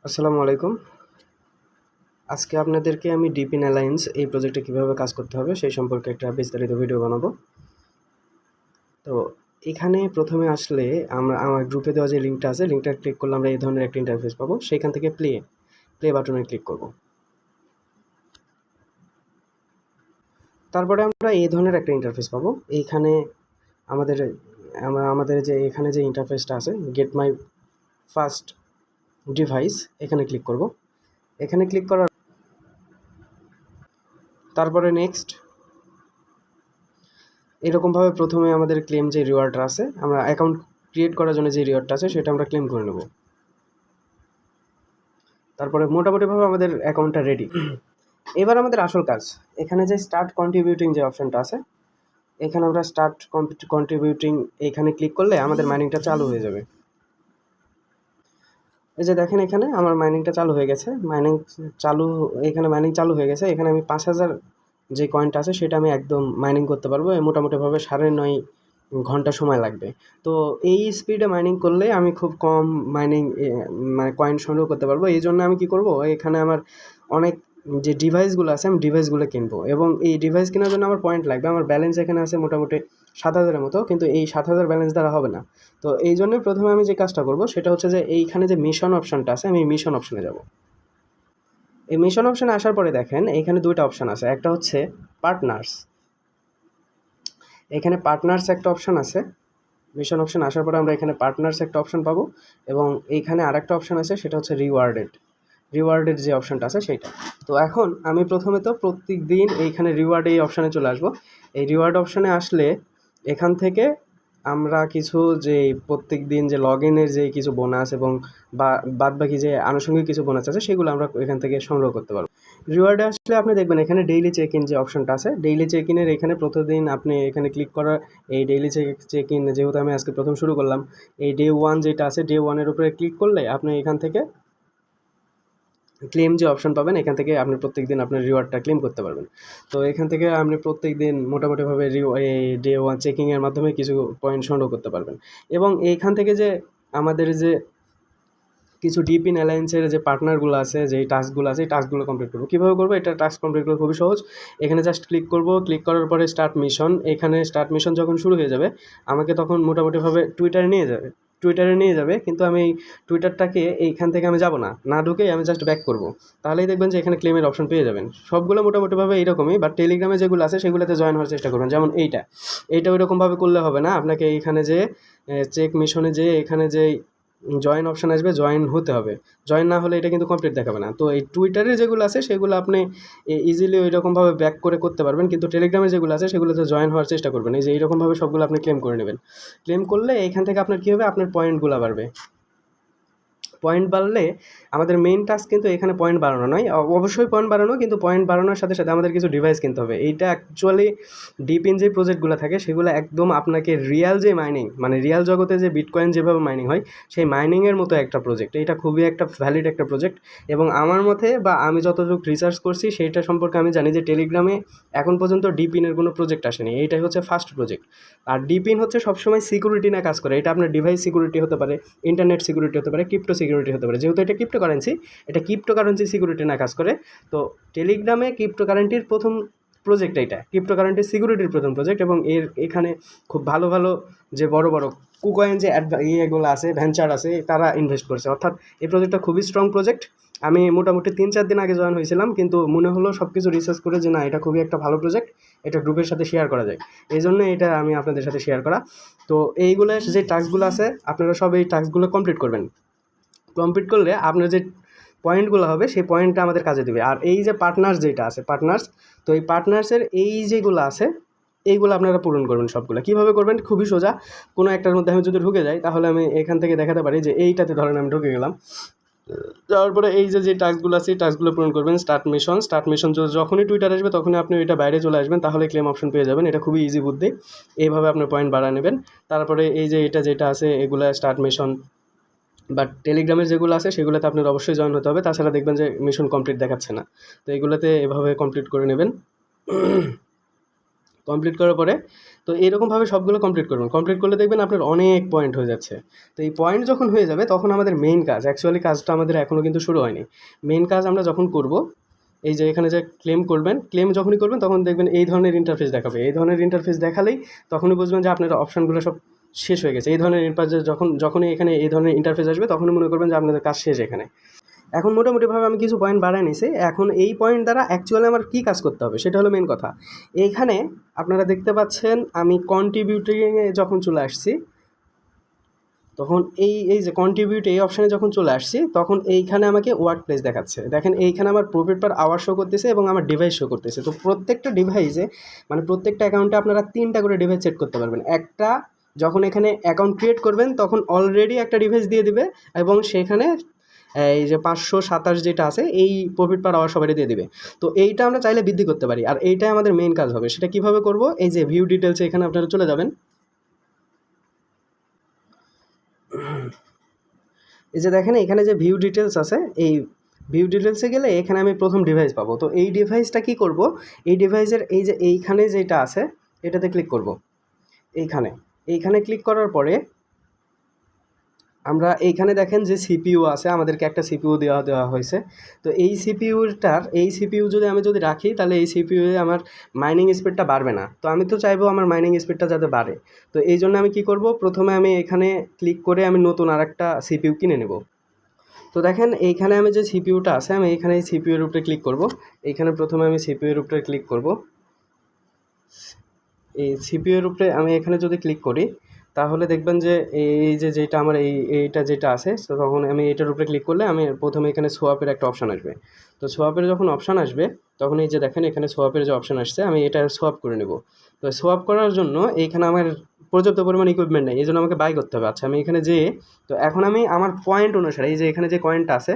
আসসালামু আলাইকুম। আজকে আপনাদেরকে আমি ডিপিন অ্যালায়েন্স এই প্রজেক্টে কীভাবে কাজ করতে হবে সেই সম্পর্কে একটা বিস্তারিত ভিডিও বানাবো। তো এখানে প্রথমে আসলে আমার গ্রুপে দেওয়া যে লিঙ্কটা আছে, লিঙ্কটা ক্লিক করলে আমরা এই ধরনের একটা ইন্টারফেস পাবো। সেইখান থেকে প্লে বাটনে ক্লিক করব। তারপরে আমরা এই ধরনের একটা ইন্টারফেস পাবো। এইখানে আমাদের আমাদের যে এখানে যে ইন্টারফেসটা আছে, গেট মাই ফার্স্ট ডিভাইস, এখানে ক্লিক করব। এখানে ক্লিক করার তারপরে নেক্সট, এরকমভাবে প্রথমে আমাদের ক্লেম যে রিওয়ার্ডটা আছে, আমরা অ্যাকাউন্ট ক্রিয়েট করার জন্য যে রিওয়ার্ডটা আছে সেটা আমরা ক্লেম করে নেব। তারপরে মোটামুটিভাবে আমাদের অ্যাকাউন্টটা রেডি। এবার আমাদের আসল কাজ, এখানে যে স্টার্ট কন্ট্রিবিউটিং যে অপশানটা আছে, এখানে আমরা স্টার্ট কন্ট্রিবিউটিং এখানে ক্লিক করলে আমাদের মাইনিংটা চালু হয়ে যাবে। এই যে দেখেন এখানে আমার মাইনিংটা চালু হয়ে গেছে। এখানে মাইনিং চালু হয়ে গেছে। এখানে আমি 5000 যে কয়েনটা আছে সেটা আমি একদম মাইনিং করতে পারবো। মোটামুটিভাবে 9.5 ঘন্টা সময় লাগবে। তো এই স্পিডে মাইনিং করলে আমি খুব কম মাইনিং মানে কয়েন সংগ্রহ করতে পারবো। এই জন্য আমি কী করব, এখানে আমার অনেক যে ডিভাইসগুলো আছে আমি ডিভাইসগুলো কিনবো, এবং এই ডিভাইস কেনার জন্য আমার পয়েন্ট লাগবে। আমার ব্যালেন্স এখানে আছে মোটামুটি 7000-এর মতো, কিন্তু এই 7000 ব্যালেন্স দ্বারা হবে না। তো এই জন্য প্রথমে আমি যে কাজটা করব সেটা হচ্ছে যে এইখানে যে মিশন অপশানটা আছে, আমি মিশন অপশানে যাব। এই মিশন অপশানে আসার পরে দেখেন এখানে দুইটা অপশান আছে। একটা হচ্ছে পার্টনার্স, এখানে পার্টনার্স একটা অপশান আছে। মিশন অপশান আসার পরে আমরা এখানে পার্টনার্স একটা অপশান পাবো, এবং এইখানে আরেকটা অপশান আছে সেটা হচ্ছে রিওয়ার্ডেড যে অপশানটা আছে সেইটা। তো এখন আমি প্রথমে তো প্রত্যেক দিন এইখানে রিওয়ার্ড এই অপশানে চলে আসবো। এই রিওয়ার্ড অপশানে আসলে এখান থেকে আমরা কিছু যে প্রত্যেক দিন যে লগ ইনের যে কিছু বোনাস এবং বাদ বাকি যে আনুষঙ্গিক কিছু বোনাস আছে সেগুলো আমরা এখান থেকে সংগ্রহ করতে পারবো। রিওয়ার্ডে আসলে আপনি দেখবেন এখানে ডেইলি চেক ইন যে অপশানটা আছে, ডেইলি চেক ইনের এখানে প্রতিদিন আপনি এখানে ক্লিক করার এই ডেইলি চেক ইন, যেহেতু আমি আজকে প্রথম শুরু করলাম, এই ডে 1 যেটা আছে, ডে 1-এর উপরে ক্লিক করলে আপনি এখান থেকে ক্লেম যে অপশন পাবেন, এখান থেকে আপনি প্রত্যেক দিন আপনার রিওয়ার্ডটা ক্লেম করতে পারবেন। তো এখান থেকে আপনি প্রত্যেক দিন মোটামুটিভাবে এই ডে 1 চেকিংয়ের মাধ্যমে কিছু পয়েন্ট সংগ্রহ করতে পারবেন। এবং এইখান থেকে যে আমাদের যে কিছু ডিপিন অ্যালায়েন্সের যে পার্টনারগুলো আছে, যেই টাস্কগুলো আছে, এই টাস্কগুলো কমপ্লিট করবো। কীভাবে করবো? এটা টাস্ক কমপ্লিট করা খুবই সহজ। এখানে জাস্ট ক্লিক করবো, ক্লিক করার পরে স্টার্ট মিশন। এখানে স্টার্ট মিশন যখন শুরু হয়ে যাবে আমাকে তখন মোটামুটিভাবে টুইটারে নিয়ে যাবে, কিন্তু আমি টুইটারটাকে এইখান থেকে আমি যাব না ঢুকেই আমি জাস্ট ব্যাক করব। তাহলেই দেখবেন যে এখানে ক্লেমের অপশন পেয়ে যাবেন। সবগুলো মোটামুটিভাবে এইরকমই, বাট টেলিগ্রামে যেগুলো আছে সেগুলোতে জয়েন হওয়ার চেষ্টা করবেন। যেমন এইটা ওইরকমভাবে করলে হবে না, আপনাকে এইখানে যে চেক মিশনে যে এখানে যে জয়েন অপশান আসবে, জয়েন হতে হবে। জয়েন না হলে এটা কিন্তু কমপ্লিট দেখাবে না। তো এই টুইটারে যেগুলো আছে সেগুলো আপনি ইজিলি ওইরকমভাবে ব্যাক করতে পারবেন, কিন্তু টেলিগ্রামে যেগুলো আছে সেগুলোতে জয়েন হওয়ার চেষ্টা করবেন। এই যে এইরকমভাবে সবগুলো আপনি ক্লেম করে নেবেন। ক্লেম করলে এইখান থেকে আপনার কী হবে, আপনার পয়েন্টগুলো বাড়বে। পয়েন্ট বাড়লে আমাদের মেইন টাস্ক কিন্তু এখানে পয়েন্ট বাড়ানো নয়, অবশ্যই পয়েন্ট বাড়ানো, কিন্তু পয়েন্ট বাড়ানোর সাথে সাথে আমাদের কিছু ডিভাইস কিনতে হবে। এইটা অ্যাকচুয়ালি ডিপিন যে প্রজেক্টগুলো থাকে সেগুলো একদম আপনাকে রিয়াল যে মাইনিং, মানে রিয়াল জগতে যে বিটকয়েন যেভাবে মাইনিং হয় সেই মাইনিংয়ের মতো একটা প্রজেক্ট। এটা খুবই একটা ভ্যালিড একটা প্রজেক্ট, এবং আমার মতে বা আমি যতটুকু রিসার্চ করছি সেইটা সম্পর্কে আমি জানি যে টেলিগ্রামে এখন পর্যন্ত ডিপিনের কোনো প্রজেক্ট আসেনি। এইটাই হচ্ছে ফার্স্ট প্রজেক্ট। আর ডিপিন হচ্ছে সবসময় সিকিউরিটি নিয়ে কাজ করে। এটা আপনার ডিভাইস সিকিউরিটি হতে পারে, ইন্টারনেট সিকিউরিটি হতে পারে, ক্রিপ্টো সিকিউরিটি হতে পারে। যেহেতু এটা ক্রিপ্টোকারেন্সি সিকিউরিটি না কাজ করে, তো টেলিগ্রামে ক্রিপ্টোকারেন্সির প্রথম প্রজেক্ট এইটা, ক্রিপ্টোকারেন্সি সিকিউরিটির প্রথম প্রজেক্ট। এবং এখানে খুব ভালো ভালো যে বড় বড় কুকয়েন যে ইয়েগুলো আছে, ভেঞ্চার আছে, তারা ইনভেস্ট করছে। অর্থাৎ এই প্রজেক্টটা খুবই স্ট্রং প্রজেক্ট। আমি মোটামুটি 3-4 দিন আগে জয়েন হয়েছিলাম, কিন্তু মনে হলো সব কিছু রিসার্চ করে যে না, এটা খুবই একটা ভালো প্রজেক্ট, এটা গ্রুপের সাথে শেয়ার করা যায়। এই জন্য এটা আমি আপনাদের সাথে শেয়ার করা। তো এইগুলো যে টাস্কগুলো আছে আপনারা সব এই টাস্কগুলো কমপ্লিট করবেন। কমপ্লিট করলে আপনার যে পয়েন্টগুলো হবে সেই পয়েন্টটা আমাদের কাজে দেবে। আর এই যে পার্টনার্স যেটা আছে, তো এই পার্টনার্সের এই যেগুলো আছে এইগুলো আপনারা পূরণ করবেন সবগুলো। কীভাবে করবেন? খুবই সোজা। কোনো একটার মধ্যে আমি যদি ঢুকে যাই তাহলে আমি এখান থেকে দেখাতে পারি যে এইটাতে ধরেন আমি ঢুকে গেলাম। যাওয়ার পরে এই যে টাস্কগুলো আছে এই টাস্কগুলো পূরণ করবেন। স্টার্ট মিশন যখনই টুইটার আসবে তখনই আপনি ওইটা বাইরে চলে আসবেন, তাহলে ক্লেম অপশন পেয়ে যাবেন। এটা খুবই ইজি বুদ্ধি। এইভাবে আপনার পয়েন্ট বাড়া নেবেন। তারপরে এই যে যেটা আছে এগুলো স্টার্ট মিশন, বাট টেলিগ্রামের যেগুলো আছে সেগুলোতে আপনার অবশ্যই জয়েন হতে হবে, তাছাড়া দেখবেন যে মিশন কমপ্লিট দেখাচ্ছে না। তো এগুলোতে এভাবে কমপ্লিট করে নেবেন। কমপ্লিট করার পরে তো এরকমভাবে সবগুলো কমপ্লিট করবেন। কমপ্লিট করলে দেখবেন আপনার অনেক পয়েন্ট হয়ে যাচ্ছে। তো এই পয়েন্ট যখন হয়ে যাবে তখন আমাদের মেইন কাজ, অ্যাকচুয়ালি কাজটা আমাদের এখনও কিন্তু শুরু হয়নি। মেইন কাজ আমরা যখন করব, এই যে এখানে যে ক্লেম করবেন, ক্লেম যখনই করবেন তখন দেখবেন এই ধরনের ইন্টারফেস দেখাবে। এই ধরনের ইন্টারফেস দেখালেই তখনই বুঝবেন যে আপনার অপশানগুলো সব শেষ হয়ে গেছে। এই ধরনের ইন্টারফেস যখনই এখানে এই ধরনের ইন্টারফেস আসবে তখনই মনে করবেন যে আপনাদের কাজ শেষ এখানে। এখন মোটামুটিভাবে আমি কিছু পয়েন্ট বাড়ায় নিছি। এখন এই পয়েন্ট দ্বারা অ্যাকচুয়ালি আমার কী কাজ করতে হবে সেটা হলো মেন কথা। এইখানে আপনারা দেখতে পাচ্ছেন আমি কন্ট্রিবিউটিংয়ে যখন চলে আসছি, তখন এই যে কন্ট্রিবিউট এই অপশানে যখন চলে আসছি তখন এইখানে আমাকে ওয়ার্ক প্লেস দেখাচ্ছে। দেখেন এইখানে আমার প্রফিট পার আওয়ার শো করতেছে এবং আমার ডিভাইস শো করতেছে। তো প্রত্যেকটা ডিভাইসে মানে প্রত্যেকটা অ্যাকাউন্টে আপনারা 3টা করে ডিভাইস সেট করতে পারবেন। একটা যখন এখানে অ্যাকাউন্ট ক্রিয়েট করবেন তখন অলরেডি একটা ডিভাইস দিয়ে দিবে এবং সেখানে এই যে 527 যেটা আছে এই প্রফিট পার আওয়ার সবাই দিয়ে দিবে। তো এইটা আমরা চাইলে বৃদ্ধি করতে পারি, আর এইটাই আমাদের মেইন কাজ হবে। সেটা কীভাবে করব, এই যে ভিউ ডিটেলসে এখানে আপনারা চলে যাবেন। এই যে দেখেন এখানে যে ভিউ ডিটেলস আছে, এই ভিউ ডিটেলসে গেলে এখানে আমি প্রথম ডিভাইস পাবো। তো এই ডিভাইসটা কি করব, এই ডিভাইসের এই যে এইখানে যেটা আছে এটাতে ক্লিক করব। এইখানে ক্লিক করার পরে আমরা এইখানে দেখেন যে সিপিইউ আছে, আমাদেরকে একটা সিপিইউ দেওয়া হয়েছে। তো এই সিপিইউ যদি আমি রাখি তাহলে এই সিপিইউ আমার মাইনিং স্পিডটা বাড়বে না। তো আমি তো চাইবো আমার মাইনিং স্পিডটা যাতে বাড়ে। তো এই জন্য আমি কি করব, প্রথমে আমি এখানে ক্লিক করে আমি নতুন আরেকটা সিপিইউ কিনে নেব। তো দেখেন এইখানে আমি যে সিপিইউটা আছে আমি এখানে এই সিপিইউর উপরে ক্লিক করব। এইখানে প্রথমে আমি সিপিইউর উপরে ক্লিক করব। এই সিপিইউর উপরে আমি এখানে যদি ক্লিক করি তাহলে দেখবেন যে এই যে যেটা আমার এইটা যেটা আছে, তো তখন আমি এটার উপরে ক্লিক করলে আমি প্রথমে এখানে সোয়াপের একটা অপশান আসবে। তো সোয়াপের যখন অপশান আসবে তখন এই যে দেখেন এখানে সোয়াপের যে অপশান আসছে আমি এটা সোয়াপ করে নেব। তো সোয়াপ করার জন্য এইখানে আমার পর্যাপ্ত পরিমাণ ইকুইপমেন্ট নেই, এই জন্য আমাকে বাই করতে হবে। আচ্ছা আমি এখানে যেয়ে তো এখন আমি আমার পয়েন্ট অনুসারে এই যে এখানে যে কয়েনটা আছে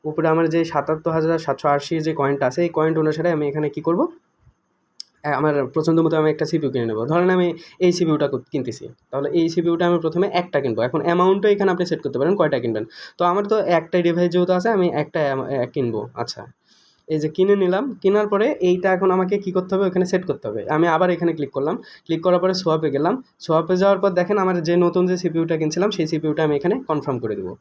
উপরে আমার যে 77,780 যে কয়েনটা আছে এই কয়েন্ট অনুসারে আমি এখানে কী করব, আমার পছন্দ মতো আমি একটা সিপিইউ কিনে নেব। ধরেন আমি এই সিপিইউটা কিনতেছি, তাহলে এই সিপিইউটা আমি প্রথমে একটা কিনবো। এখন অ্যামাউন্টও এখানে আপনি সেট করতে পারেন কয়টা কিনবেন। তো আমার তো একটাই ডিভাইস যেহেতু আছে আমি একটা কিনবো। আচ্ছা এই যে কিনে নিলাম, কেনার পরে এইটা এখন আমাকে কী করতে হবে, ওখানে সেট করতে হবে। আমি আবার এখানে ক্লিক করলাম, ক্লিক করার পরে সোয়াপে গেলাম। সোয়াপে যাওয়ার পর দেখেন আমার যে নতুন যে সিপিইউটা কিনছিলাম সেই সিপিইউটা আমি এখানে কনফার্ম করে দেবো।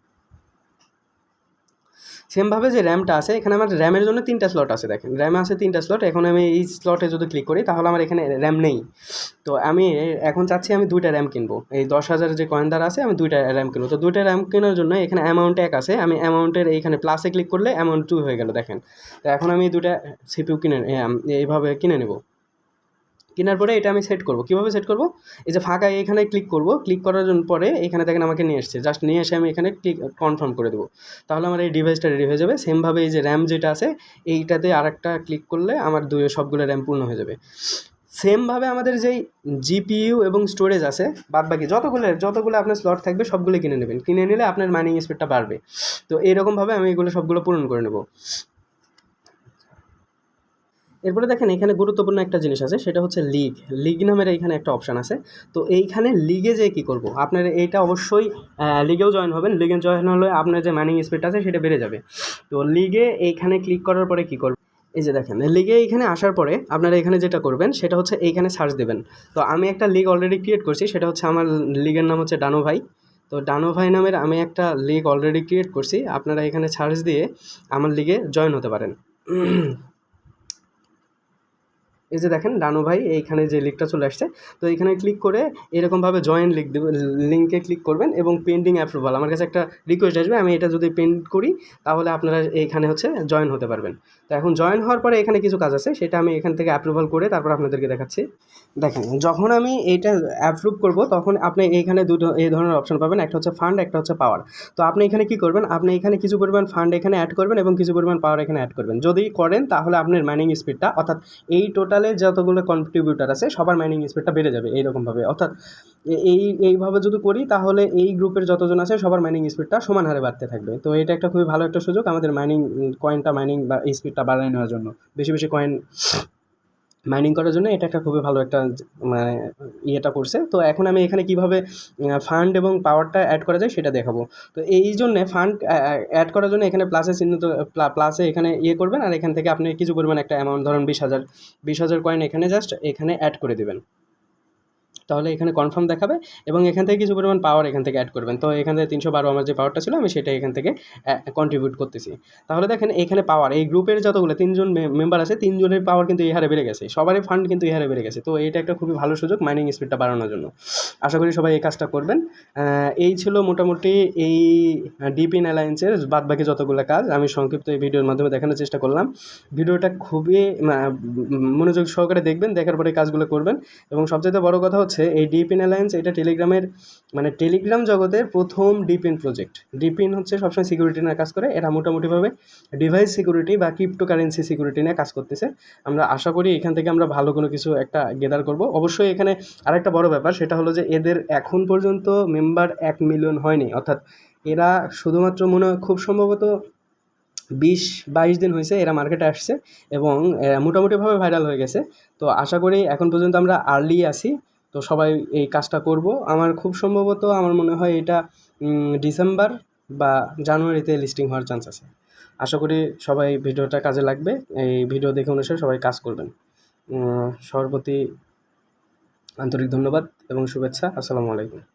সেমভাবে যে র্যামটা আছে এখানে আমার র্যামের জন্য 3টা স্লট আছে। দেখেন র্যামে আছে 3টা স্লট। এখন আমি এই স্লটে যদি ক্লিক করি তাহলে আমার এখানে র্যাম নেই। তো আমি এখন চাচ্ছি আমি 2টা র্যাম কিনবো। এই 10,000 যে কয়েন দ্বারা আছে আমি 2টা র্যাম কিনবো। তো 2টা র্যাম কেনার জন্য এখানে অ্যামাউন্ট 1 আছে, আমি অ্যামাউন্টের এইখানে প্লাসে ক্লিক করলে অ্যামাউন্ট 2 হয়ে গেল দেখেন। তো এখন আমি 2টা সিপিইউ এইভাবে কিনে নেব। কেনার পরে এটা আমি সেট করব। কীভাবে সেট করব, এই যে ফাঁকা এখানে ক্লিক করব, ক্লিক করার জন্য পরে এখানে দেখেন আমাকে নিয়ে এসছে, জাস্ট নিয়ে এসে আমি এখানে কনফার্ম করে দেবো। তাহলে আমার এই ডিভাইসটা রেডি হয়ে যাবে। সেমভাবে এই যে র্যাম যেটা আছে এইটাতে আরেকটা ক্লিক করলে আমার সবগুলো র্যাম পূর্ণ হয়ে যাবে। সেমভাবে আমাদের যেই জিপিইউ এবং স্টোরেজ আছে বাদবাকি যতগুলো আপনার স্লট থাকবে সবগুলো কিনে নেবেন। কিনে নিলে আপনার মাইনিং স্পিডটা বাড়বে। তো এরকমভাবে আমি এগুলো সবগুলো পূরণ করে নেব। এরপরে দেখেন এখানে গুরুত্বপূর্ণ একটা জিনিস আছে, সেটা হচ্ছে লিগ নামের এইখানে একটা অপশান আছে। তো এইখানে লিগে যেয়ে কী করব, আপনার এইটা অবশ্যই লিগেও জয়েন হবেন। লিগে জয়েন হলে আপনার যে মাইনিং স্পিড আছে সেটা বেড়ে যাবে। তো লিগে এইখানে ক্লিক করার পরে কী করব, এই যে দেখেন লিগে এইখানে আসার পরে আপনারা এখানে যেটা করবেন সেটা হচ্ছে এইখানে সার্চ দেবেন। তো আমি একটা লিগ অলরেডি ক্রিয়েট করছি, সেটা হচ্ছে আমার লিগের নাম হচ্ছে ডানো ভাই। তো ডানো ভাই নামের আমি একটা লিগ অলরেডি ক্রিয়েট করছি। আপনারা এখানে সার্চ দিয়ে আমার লিগে জয়েন হতে পারেন। এই যে দেখেন ডানো ভাই এইখানে যে লিঙ্কটা চলে আসছে, তো এইখানে ক্লিক করে এরকমভাবে জয়েন লিঙ্কে ক্লিক করবেন এবং পেন্ডিং অ্যাপ্রুভাল আমার কাছে একটা রিকোয়েস্ট আসবে। আমি এটা যদি পেন্ড করি তাহলে আপনারা এইখানে হচ্ছে জয়েন হতে পারবেন। তো এখন জয়েন হওয়ার পরে এখানে কিছু কাজ আছে, সেটা আমি এখান থেকে অ্যাপ্রুভাল করে তারপর আপনাদেরকে দেখাচ্ছি। দেখেন যখন আমি এইটা অ্যাপ্রুভ করব তখন আপনি এইখানে দুটো এই ধরনের অপশন পাবেন, একটা হচ্ছে ফান্ড, একটা হচ্ছে পাওয়ার। তো আপনি এখানে কি করবেন, আপনি এখানে কিছু পরিমাণ ফান্ড এখানে অ্যাড করবেন এবং কিছু পরিমাণ পাওয়ার এখানে অ্যাড করবেন। যদি করেন তাহলে আপনার মাইনিং স্পিডটা, অর্থাৎ এই টোটালে যতগুলো কন্ট্রিবিউটার আছে সবার মাইনিং স্পিডটা বেড়ে যাবে এইরকমভাবে। অর্থাৎ এইভাবে যদি করি তাহলে এই গ্রুপের যতজন আছে সবার মাইনিং স্পিডটা সমান হারে বাড়তে থাকবে। তো এটা একটা খুবই ভালো একটা সুযোগ আমাদের মাইনিং বা স্পিডটা বাড়ায় নেওয়ার জন্য, বেশি বেশি কয়েন মাইনিং করার জন্য এটা একটা খুবই ভালো একটা মানে ইয়েটা করছে। তো এখন আমি এখানে কীভাবে ফান্ড এবং পাওয়ারটা অ্যাড করা যায় সেটা দেখাবো। তো এই জন্যে ফান্ড অ্যাড করার জন্য এখানে প্লাসে চিহ্নিত প্লাসে এখানে ইয়ে করবেন, আর এখান থেকে আপনি কিছু পরিমাণ একটা অ্যামাউন্ট ধরুন 20,000 কয়েন এখানে জাস্ট এখানে অ্যাড করে দেবেন। তাহলে এখানে কনফার্ম দেখাবে এবং এখান থেকে কিছু পরিমাণ পাওয়ার এখান থেকে অ্যাড করবেন। তো এখান থেকে 312 আমার যে পাওয়ারটা ছিল আমি সেটা এখান থেকে কন্ট্রিবিউট করতেছি। তাহলে দেখেন এখানে পাওয়ার এই গ্রুপের যতগুলো 3 জন মেম্বার আছে 3 জনের পাওয়ার কিন্তু এই হারে বেড়ে গেছে। সবারই ফান্ড কিন্তু এই হারে বেড়ে গেছে। তো এটা একটা খুবই ভালো সুযোগ মাইনিং স্পিডটা বাড়ানোর জন্য। আশা করি সবাই এই কাজটা করবেন। এই ছিল মোটামুটি এই ডিপ ইন অ্যালায়েন্সের বাদবাকি যতগুলো কাজ আমি সংক্ষিপ্ত এই ভিডিওর মাধ্যমে দেখানোর চেষ্টা করলাম। ভিডিওটা খুবই মনোযোগ সহকারে দেখবেন, দেখার পরে কাজগুলো করবেন। এবং সবচাইতে বড় কথা হচ্ছে এই ডিপ ইন অ্যালায়েন্স এটা টেলিগ্রামের মানে টেলিগ্রাম জগতের প্রথম deep in project. Deep in হচ্ছে সবসময় সিকিউরিটি নিয়ে কাজ করে, এরা মোটামুটিভাবে ডিভাইস সিকিউরিটি বা ক্রিপ্টোকারেন্সি সিকিউরিটি নিয়ে কাজ করতেছে। আমরা আশা করি এখান থেকে আমরা ভালো কোনো কিছু একটা গেদার করব। অবশ্যই এখানে আরেকটা বড় ব্যাপার সেটা হলো যে এদের এখন পর্যন্ত মেম্বার 1 মিলিয়ন হয়নি, অর্থাৎ এরা শুধুমাত্র মনে হয় খুব সম্ভবত 20-22 দিন হয়েছে এরা মার্কেটে আসছে এবং মোটামুটিভাবে ভাইরাল হয়ে গেছে। তো আশা করি এখন পর্যন্ত আমরা আর্লি আছি, তো সবাই এই কাজটা করব। আমার খুব সম্ভবত আমার মনে হয় এটা ডিসেম্বর বা জানুয়ারিতে লিস্টিং হওয়ার চান্স আছে। আশা করি সবাই ভিডিওটা কাজে লাগবে। এই ভিডিও দেখে অনুসারে সবাই কাজ করবেন। সবার প্রতি আন্তরিক ধন্যবাদ এবং শুভেচ্ছা। আসসালামু আলাইকুম।